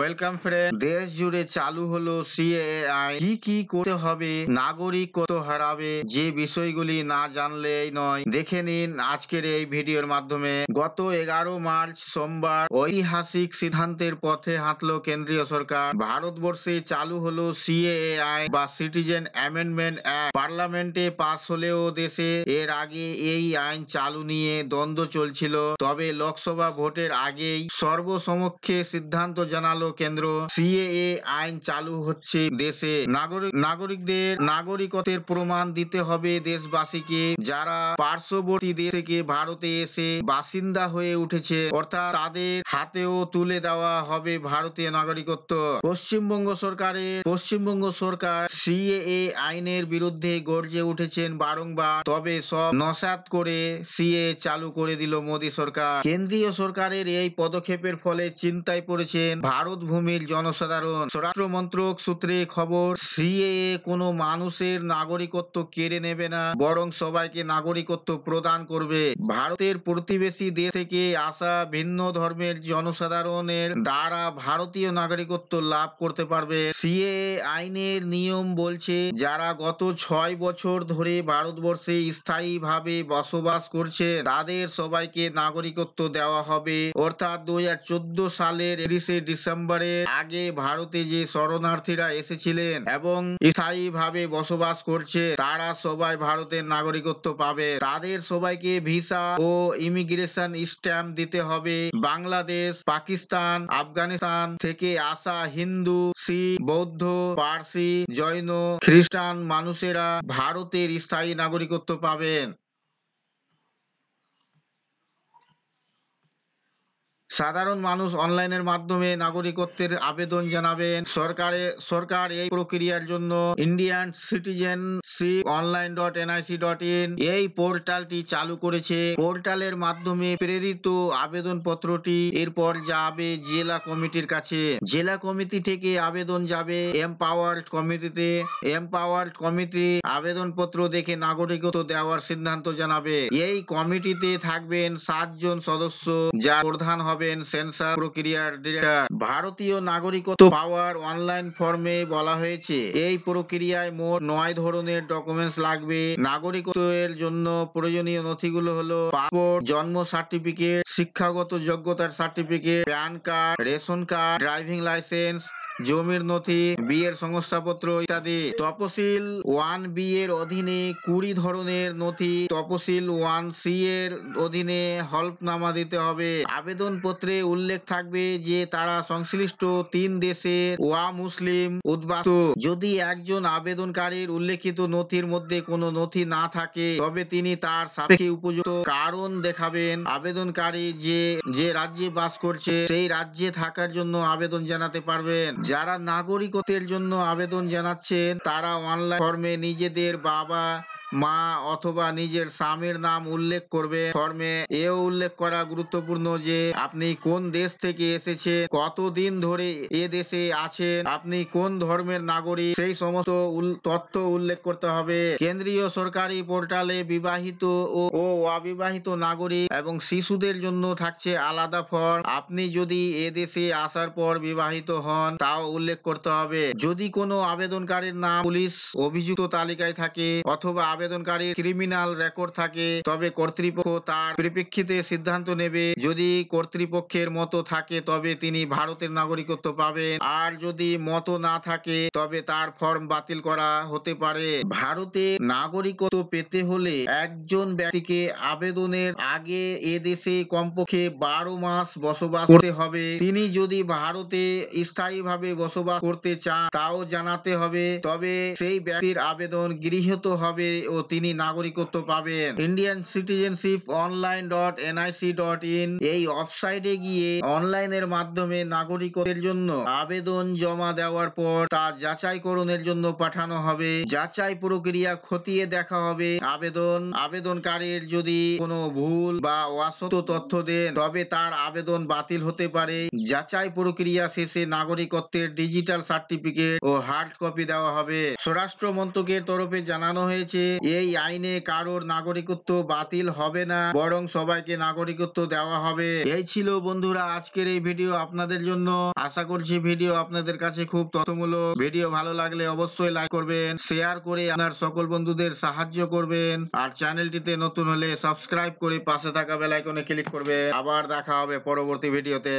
Welcome friend. দেশ জুড়ে চালু হলো সিএএ আইন। কি করতে হবে, নাগরিক কত হারাবে, যে বিষয়গুলি না জানলেই নয়, দেখে নিন আজকের এই ভিডিওর মাধ্যমে। গত 11 মার্চ সোমবার ঐতিহাসিক সিদ্ধান্তের পথে হাঁটলো কেন্দ্রীয় সরকার। ভারতবর্ষে চালু হলো সিএএ আইন বা সিটিজেন অ্যামেন্ডমেন্ট অ্যাক্ট। পার্লামেন্টে পাস হলেও দেশে এর আগে এই আইন চালু নিয়ে দ্বন্দ্ব চলছিল। তবে লোকসভা ভোটের আগেই সর্বসমক্ষে সিদ্ধান্ত জানালো কেন্দ্র, সিএএ আইন চালু হচ্ছে দেশে। নাগরিকদের নাগরিকত্বের প্রমাণ দিতে হবে দেশবাসীকে, যারা পার্শ্ববর্তী দেশ থেকে ভারতে এসে বাসিন্দা হয়ে উঠেছে, অর্থাৎ তাদের হাতেও তুলে দেওয়া হবে ভারতীয় নাগরিকত্ব। পশ্চিমবঙ্গ সরকার সিএএ আইনের বিরুদ্ধে গর্জে উঠেছেন বারংবার, তবে সব নস্যাৎ করে সিএ চালু করে দিল মোদী সরকার। কেন্দ্রীয় সরকারের এই পদক্ষেপের ফলে চিন্তায় পড়েছেন ভারত ভূমির জনসাধারণ। স্বরাষ্ট্র মন্ত্রক সূত্রে খবর, সিএএ কোনো মানুষের নাগরিকত্ব কেড়ে নেবে না, বরং সবাইকে নাগরিকত্ব প্রদান করবে। ভারতের প্রতিবেশী দেশ থেকে আসা ভিন্ন ধর্মের জনসাধারণের দ্বারা ভারতীয় নাগরিকত্ব লাভ করতে পারবে। সিএএ আইনের নিয়ম বলছে, যারা গত 6 বছর ধরে ভারতবর্ষে স্থায়ীভাবে বসবাস করছে তাদের সবাইকে নাগরিকত্ব দেওয়া হবে। অর্থাৎ 2014 সালের 31শে ডিসেম্বরের আগে ভারতে যে শরণার্থীরা এসেছিলেন এবং স্থায়ীভাবে বসবাস করছে, তারা সবাই ভারতের নাগরিকত্ব পাবে। তাদের সবাইকে ভিসা ও ইমিগ্রেশন স্ট্যাম্প দিতে হবে। বাংলাদেশ, পাকিস্তান, আফগানিস্তান থেকে আসা হিন্দু, শিখ, বৌদ্ধ, পার্সি, জৈন, খ্রিস্টান মানুষেরা ভারতের স্থায়ী নাগরিকত্ব পাবেন। সাধারণ মানুষ অনলাইনের মাধ্যমে নাগরিকত্বের আবেদন জানাবেন। সরকার এই প্রক্রিয়ার জন্য ইন্ডিয়ান সিটিজেনশিপ online.nic.in এই পোর্টালটি চালু করেছে। পোর্টালের মাধ্যমে প্রেরিত আবেদনপত্রটি এরপর যাবে জেলা কমিটির কাছে। জেলা কমিটি থেকে আবেদন যাবে এমপাওয়ার্ড কমিটিতে। এমপাওয়ার্ড কমিটি আবেদনপত্র দেখে নাগরিকত্ব দেওয়ার সিদ্ধান্ত জানাবে। এই কমিটিতে থাকবেন 7 জন সদস্য, যার প্রধান হবেন সেন্সার প্রক্রিয়ার ডিরেক্টর। ভারতীয় নাগরিকত্ব পাওয়ার অনলাইন ফর্মে বলা হয়েছে, এই প্রক্রিয়ায় মোট 9 ধরনের ডকুমেন্টস লাগবে। নাগরিকত্বের জন্য প্রয়োজনীয় নথিগুলো হলো পাসপোর্ট, জন্ম সার্টিফিকেট, শিক্ষাগত যোগ্যতার certificate, pan card, ration card, driving licence, জমির নথি, বিয়ের শংসাপত্র ইত্যাদি। তপশিল 1B এর অধীনে 20 ধরনের নথি, তপশিল 1C এর অধীনে হলফনামা দিতে হবে। আবেদনপত্রে উল্লেখ থাকবে যে তারা সংশ্লিষ্ট 3 দেশের মুসলিম উদ্বাস্তু। যদি একজন আবেদনকারীর উল্লেখিত নথির মধ্যে কোনো নথি না থাকে, তবে তিনি তার সাপেক্ষে উপযুক্ত কারণ দেখাবেন। আবেদনকারী যে রাজ্যে বাস করছে সেই রাজ্যে থাকার জন্য আবেদন জানাতে পারবেন। যারা নাগরিকত্বের জন্য আবেদন জানাচ্ছেন তারা অনলাইন ফর্মে নিজেদের বাবা, মা অথবা নিজের স্বামীর নাম উল্লেখ করবে। ফর্মে এও উল্লেখ করা গুরুত্বপূর্ণ যে আপনি কোন দেশ থেকে এসেছে, কতদিন ধরে এ দেশে আছেন, আপনি কোন ধর্মের নাগরিক, সেই সমস্ত তথ্য উল্লেখ করতে হবে। কেন্দ্রীয় সরকারি পোর্টালে বিবাহিত ও অবিবাহিত নাগরিক এবং শিশুদের জন্য থাকছে আলাদা ফর্ম। আপনি যদি এ দেশে আসার পর বিবাহিত হন তাও উল্লেখ করতে হবে। যদি কোনো আবেদনকারীর নাম পুলিশ অভিযুক্ত তালিকায় থাকে অথবা আবেদনকারীর ক্রিমিনাল রেকর্ড থাকে, তবে কর্তৃপক্ষ তার পরিপ্রেক্ষিতে সিদ্ধান্ত নেবে। যদি কর্তৃপক্ষের মতো থাকে তবে তিনি ভারতের নাগরিকত্ব পাবেন, আর যদি মতো না থাকে তবে তার ফর্ম বাতিল করা হতে পারে। ভারতে নাগরিকত্ব পেতে হলে একজন ব্যক্তিকে আবেদনের আগে এ দেশে কমপক্ষে 12 মাস বসবাস করতে হবে। তিনি যদি ভারতে স্থায়ীভাবে বসবাস করতে চান তাও জানাতে হবে, তবে সেই ব্যক্তির আবেদন গৃহীত হবে ও তিনি নাগরিকত্ব পাবেন। ইন্ডিয়ান সিটিজেনশিপ online.nic.in এই ওয়েবসাইটে গিয়ে অনলাইনের মাধ্যমে নাগরিকত্বের জন্য আবেদন জমা দেওয়ার পর তা যাচাইকরণের জন্য পাঠানো হবে। যাচাই প্রক্রিয়া খতিয়ে দেখা হবে। আবেদনকারীর যদি কোনো ভুল বা অসত্য তথ্য দেন তবে তার আবেদন বাতিল হতে পারে। যাচাই প্রক্রিয়া শেষে নাগরিকত্বের ডিজিটাল সার্টিফিকেট ও হার্ড কপি দেওয়া হবে। স্বরাষ্ট্র মন্ত্রকের তরফে জানানো হয়েছে, এই আইনে কারোর নাগরিকত্ব বাতিল হবে না, বরং সবাইকে নাগরিকত্ব দেওয়া হবে। এই ছিল বন্ধুরা আজকের এই ভিডিও আপনাদের জন্য। আশা করছি ভিডিও আপনাদের কাছে খুব তথ্যমূলক। ভিডিও ভালো লাগলে অবশ্যই লাইক করবেন, শেয়ার করে আপনার সকল বন্ধুদের সাহায্য করবেন, আর চ্যানেলটিতে নতুন হলে সাবস্ক্রাইব করে পাশে থাকা বেল আইকনে ক্লিক করবেন। আবার দেখা হবে পরবর্তী ভিডিওতে।